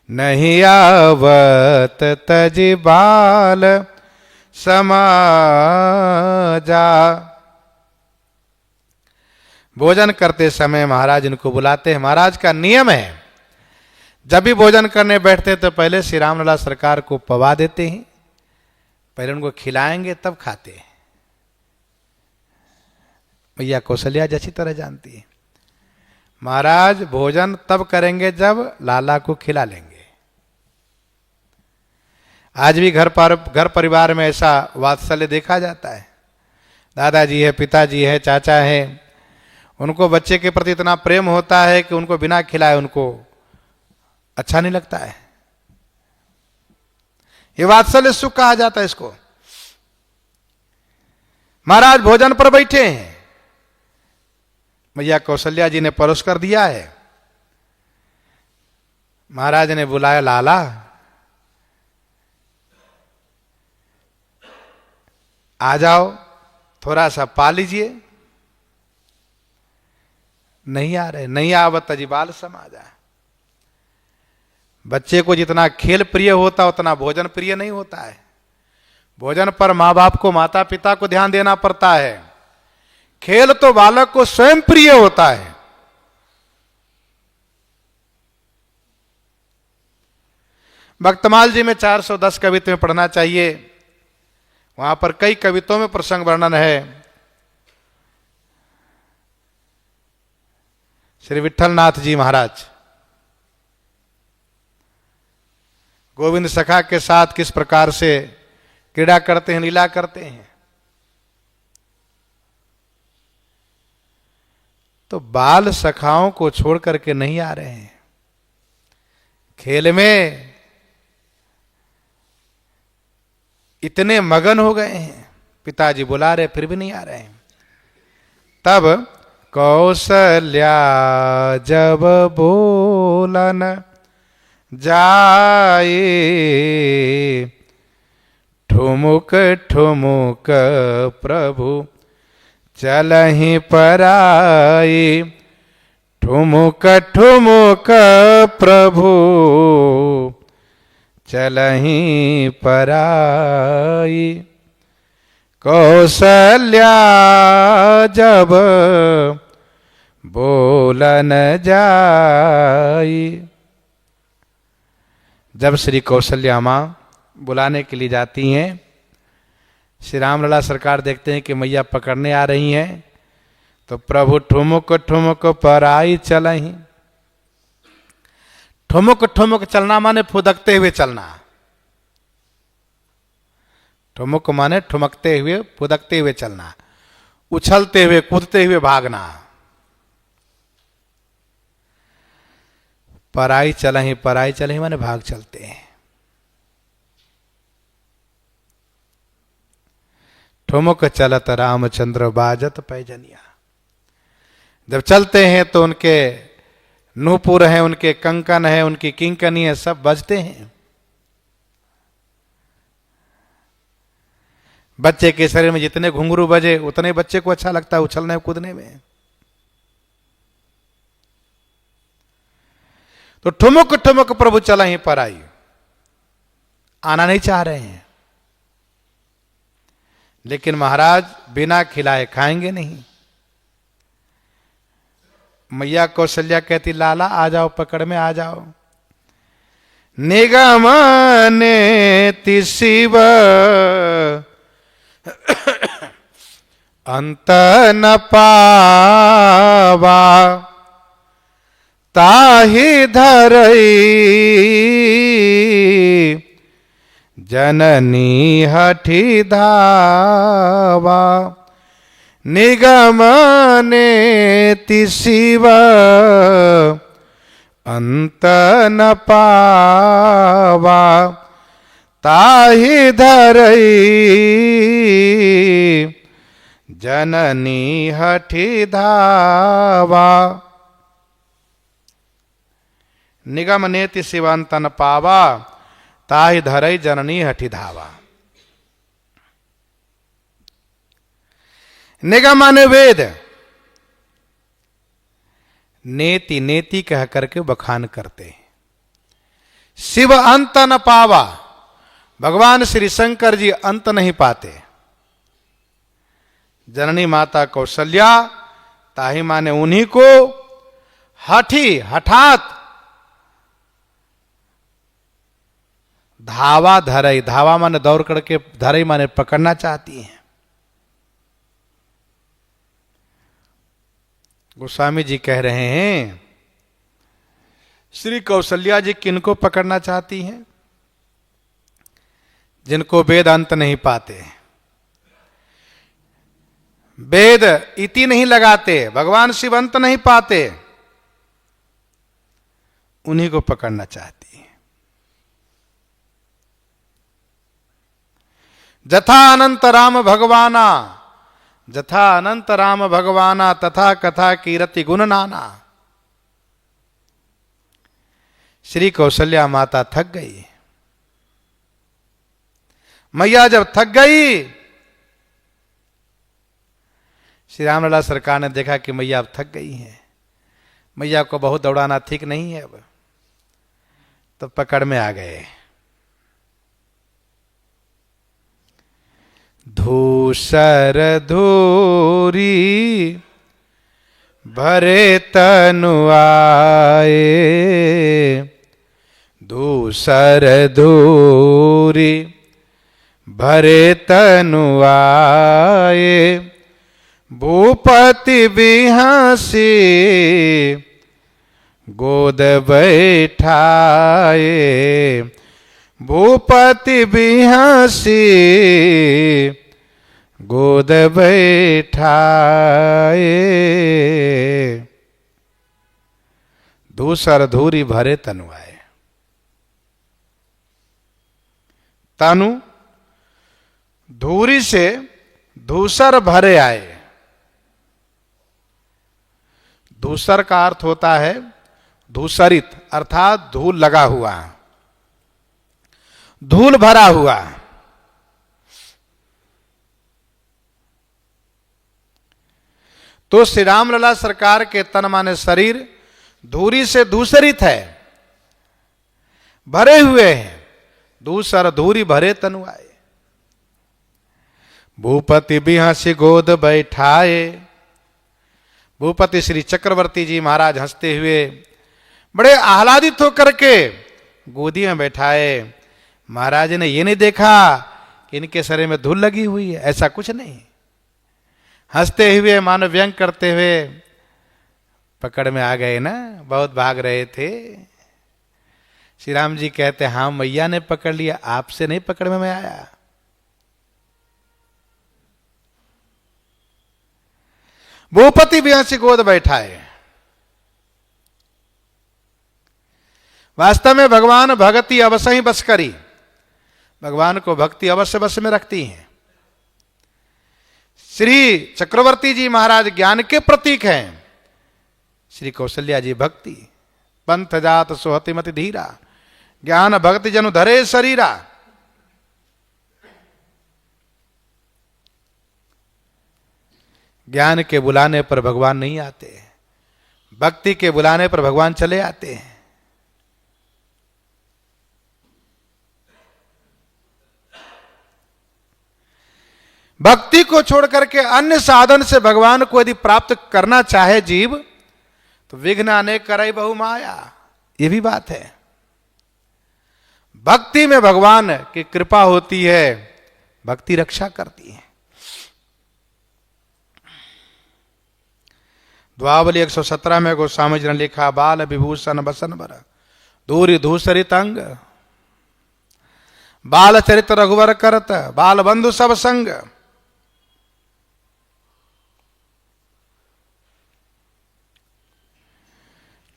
नहीं आवत तज बाल समाजा। भोजन करते समय महाराज इनको बुलाते हैं। महाराज का नियम है, जब भी भोजन करने बैठते तो पहले श्री रामलला सरकार को पवा देते हैं, पहले उनको खिलाएंगे तब खाते हैं। भैया कौशल्या जैसी तरह जानती है, महाराज भोजन तब करेंगे जब लाला को खिला लेंगे। आज भी घर परिवार में ऐसा वात्सल्य देखा जाता है। दादाजी है, पिताजी है, चाचा है, उनको बच्चे के प्रति इतना प्रेम होता है कि उनको बिना खिलाए उनको अच्छा नहीं लगता है। ये वात्सल्य सुख कहा जाता है इसको। महाराज भोजन पर बैठे हैं, भैया कौशल्या जी ने परोस कर दिया है। महाराज ने बुलाया, लाला आ जाओ, थोड़ा सा पा लीजिए। नहीं आ रहे। नहीं आवत तजिबाल समाजा। बच्चे को जितना खेल प्रिय होता उतना भोजन प्रिय नहीं होता है। भोजन पर माँ बाप को, माता पिता को ध्यान देना पड़ता है। खेल तो बालक को स्वयं प्रिय होता है। भक्तमाल जी में 410 कवित्व में पढ़ना चाहिए, वहां पर कई कवित्वों में प्रसंग वर्णन है। श्री विठलनाथ जी महाराज गोविंद सखा के साथ किस प्रकार से क्रीड़ा करते हैं, लीला करते हैं। तो बाल सखाओं को छोड़ करके नहीं आ रहे हैं। खेल में इतने मगन हो गए हैं, पिताजी बुला रहे फिर भी नहीं आ रहे हैं। तब कौशल्या जब बोलन जाए, ठुमुक ठुमुक प्रभु चलहि पराई। ठुमुक ठुमुक प्रभु चलहि पराई। कौशल्या जब बोलन जाई। जब श्री कौशल्या मां बुलाने के लिए जाती हैं, श्री रामलला सरकार देखते हैं कि मैया पकड़ने आ रही हैं, तो प्रभु ठुमुक ठुमुक पराई चलहि। ठुमुक ठुमुक चलना माने फुदकते हुए चलना, ठुमुक माने ठुमकते हुए फुदकते हुए चलना, उछलते हुए कूदते हुए भागना। पराई चलहि माने भाग चलते हैं। ठुमुक चलत रामचंद्र बाजत पैजनिया। जब चलते हैं तो उनके नूपुर हैं, उनके कंकन है, उनकी किंकनी है, सब बजते हैं। बच्चे के शरीर में जितने घुंघरू बजे उतने बच्चे को अच्छा लगता है उछलने कूदने में। तो ठुमुक ठुमुक प्रभु चला ही पराई, आना नहीं चाह रहे हैं, लेकिन महाराज बिना खिलाए खाएंगे नहीं। मैया कौशल्या कहती लाला आ जाओ, पकड़ में आ जाओ। निगमने शिव अंत न पावा, ताहि धरई जननी हठी धावा। निगमने शिव अंत न पावा, ताहि धरई जननी हठी धावा। निगमनेति शिवांत न पावा, ताहि धरई जननी हठी धावा। निगमन वेद, नेति नेति कह करके बखान करते हैं। शिव अंत न पावा, भगवान श्री शंकर जी अंत नहीं पाते। जननी माता कौशल्या, ताहि माने उन्हीं को, हठी हठात, धावा धरई, धावा माने दौड़ करके, धरई माने पकड़ना चाहती हैं। गोस्वामी जी कह रहे हैं श्री कौशल्या जी किनको पकड़ना चाहती हैं? जिनको वेद अंत नहीं पाते, वेद इति नहीं लगाते, भगवान शिव अंत नहीं पाते, उन्हीं को पकड़ना चाहती है। जथा अनंत राम भगवाना, जथा अनंत राम भगवाना, तथा कथा कीरति गुण नाना। श्री कौशल्या माता थक गई। मैया जब थक गई, श्री रामलला सरकार ने देखा कि मैया अब थक गई हैं, मैया को बहुत दौड़ाना ठीक नहीं है अब, तो पकड़ में आ गए। धूसर धूरी भरे तनु आए, धूसर धूरी भरे तनु आए। भूपति बिहासी गोद बैठाए, भूपति बिहासी गोद बैठाए। धूसर धूरी भरे तनु आए। तनु धूरी से धूसर भरे आए। धूसर का अर्थ होता है धूसरित, अर्थात धूल लगा हुआ, धूल भरा हुआ। तो श्री रामलला सरकार के तन माने शरीर धूरी से धूसरित है, भरे हुए हैं। धूसर धूरी भरे तनु आए। भूपति बिहासी गोद बैठाए। भूपति श्री चक्रवर्ती जी महाराज हंसते हुए बड़े आह्लादित होकर के गोदी में बैठाए। महाराज ने ये नहीं देखा इनके शरीर में धूल लगी हुई है, ऐसा कुछ नहीं। हंसते हुए मानो व्यंग करते हुए पकड़ में आ गए ना, बहुत भाग रहे थे। श्री राम जी कहते हाँ मैया ने पकड़ लिया, आपसे नहीं पकड़ में मैं आया। भूपति बिहसी गोद बैठाए। वास्तव में भगवान भक्ति अवश्य ही बस करी, भगवान को भक्ति अवश्य बस में रखती हैं। श्री चक्रवर्ती जी महाराज ज्ञान के प्रतीक हैं, श्री कौशल्या जी भक्ति। पंथ जात सोहति मति धीरा, ज्ञान भक्ति जनु धरे शरीरा। ज्ञान के बुलाने पर भगवान नहीं आते, भक्ति के बुलाने पर भगवान चले आते हैं। भक्ति को छोड़ करके अन्य साधन से भगवान को यदि प्राप्त करना चाहे जीव, तो विघ्न आने करे बहु माया, ये भी बात है। भक्ति में भगवान की कृपा होती है, भक्ति रक्षा करती है। द्वावली 117 में गोस्वामी जी ने लिखा, बाल विभूषण बसन बर दूरी धूसरित अंग, बाल चरित रघुवर करत, बाल बंधु सब संग।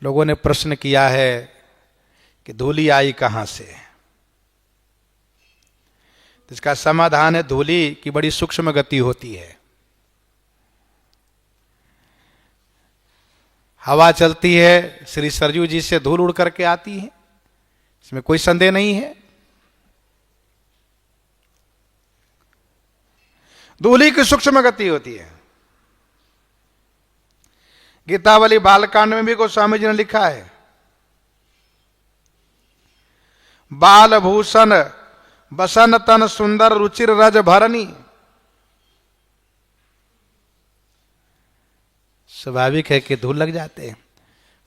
लोगों ने प्रश्न किया है कि धूली आई कहां से, तो इसका समाधान है धूली की बड़ी सूक्ष्म गति होती है। हवा चलती है, श्री सरयू जी से धूल उड़ करके आती है, इसमें कोई संदेह नहीं है। धूली की सूक्ष्म गति होती है। गीतावली बालकांड में भी गोस्वामी जी ने लिखा है, बाल भूषण बसन तन सुंदर रुचिर रज भरनी। स्वाभाविक है कि धूल लग जाते हैं।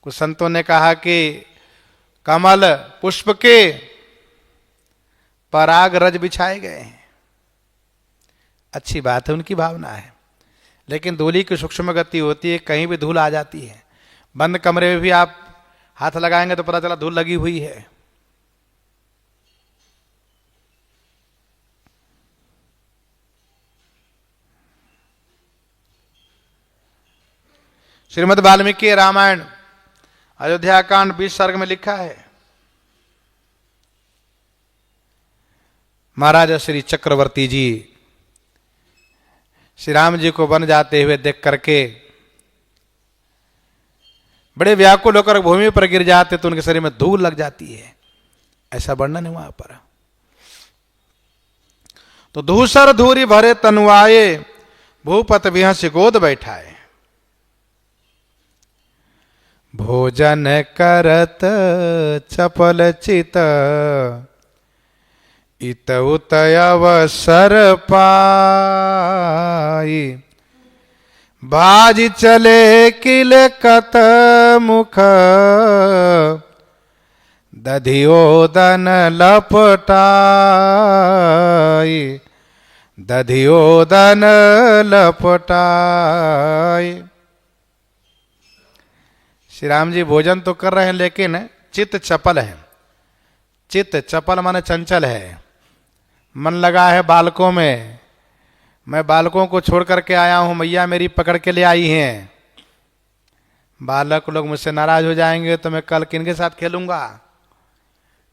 कुछ संतों ने कहा कि कमल पुष्प के पराग रज बिछाए गए हैं, अच्छी बात है, उनकी भावना है। लेकिन धूली की सूक्ष्म गति होती है, कहीं भी धूल आ जाती है। बंद कमरे में भी आप हाथ लगाएंगे तो पता चला धूल लगी हुई है। श्रीमद् वाल्मीकि रामायण अयोध्या कांड 20 सर्ग में लिखा है, महाराज श्री चक्रवर्ती जी श्री राम जी को वन जाते हुए देख करके बड़े व्याकुल होकर भूमि पर गिर जाते तो उनके शरीर में धूल लग जाती है, ऐसा वर्णन है वहां पर। तो धूसर धूरी भरे तनुआए, भूपत बिहसी गोद बैठाए। भोजन करत चपल चित, इत उत अवसर पाई। भाज चले किल कत मुख, दधियोदन लपटाई। दधियोदन लपटाई। श्री राम जी भोजन तो कर रहे हैं, लेकिन चित्त चपल है। चित्त चपल माने चंचल है, मन लगा है बालकों में। मैं बालकों को छोड़ करके आया हूं, मैया मेरी पकड़ के ले आई हैं। बालक लोग मुझसे नाराज हो जाएंगे तो मैं कल किनके साथ खेलूंगा,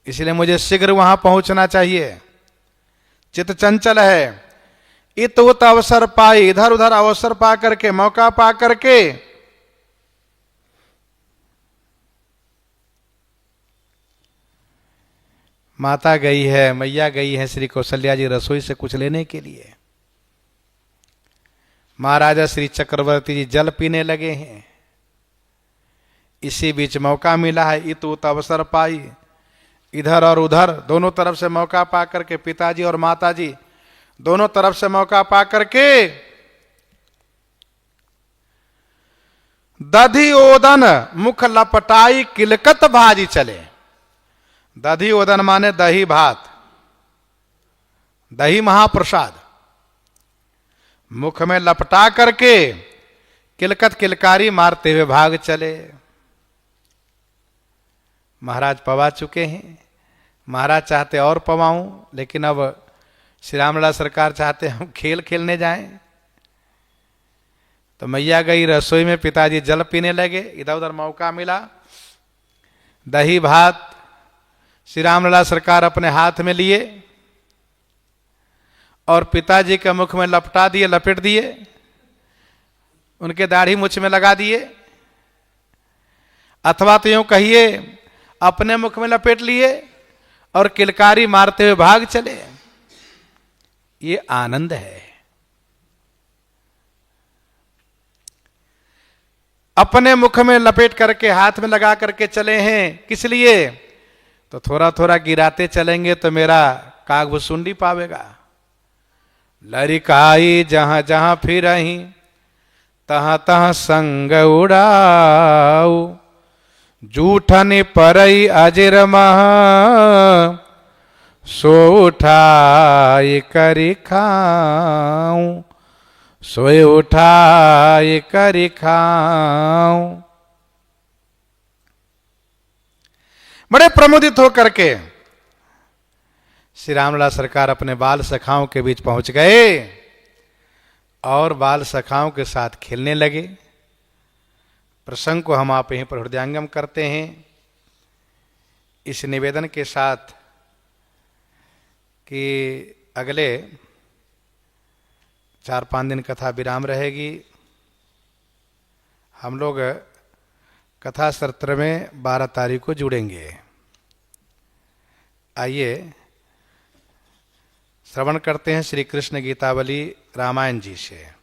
इसलिए मुझे शीघ्र वहां पहुंचना चाहिए। चित्त चंचल है। इत उत अवसर पाई, इधर उधर अवसर पा करके, मौका पा करके माता गई है, मैया गई है श्री कौशल्या जी रसोई से कुछ लेने के लिए। महाराजा श्री चक्रवर्ती जी जल पीने लगे हैं। इसी बीच मौका मिला है, इत उत अवसर पाई। इधर और उधर दोनों तरफ से मौका पा करके, पिताजी और माताजी दोनों तरफ से मौका पा करके दधि ओदन मुख लपटाई, किलकत भाजी चले। दधि ओदन माने दही भात, दही महाप्रसाद मुख में लपटा करके किलकत किलकारी मारते हुए भाग चले। महाराज पवा चुके हैं, महाराज चाहते और पवाऊं, लेकिन अब श्री रामलला सरकार चाहते हम खेल खेलने जाएं। तो मैया गई रसोई में, पिताजी जल पीने लगे। इधर उधर मौका मिला, दही भात श्री रामलला सरकार अपने हाथ में लिए और पिताजी के मुख में लपटा दिए, लपेट दिए, उनके दाढ़ी मुछ में लगा दिए, अथवा तो यूं कहिए अपने मुख में लपेट लिए और किलकारी मारते हुए भाग चले। ये आनंद है। अपने मुख में लपेट करके हाथ में लगा करके चले हैं, किस लिए? तो थोड़ा थोड़ा गिराते चलेंगे तो मेरा कागभुसुंडी पावेगा। लरिकाई जहां जहां फिरहीं तहां तहां संग उड़ाऊ, जूठन परई अजर मह सो उठाई करी खाऊं, सोए उठाई करी खाऊं। बड़े प्रमुदित होकर के श्री रामलला सरकार अपने बाल सखाओं के बीच पहुंच गए और बाल सखाओं के साथ खेलने लगे। प्रसंग को हम आप यहीं पर हृदयंगम करते हैं, इस निवेदन के साथ कि अगले 4-5 दिन कथा विराम रहेगी। हम लोग कथा सत्र में 12 तारीख को जुड़ेंगे। आइए श्रवण करते हैं श्री कृष्ण गीतावली रामायण जी से।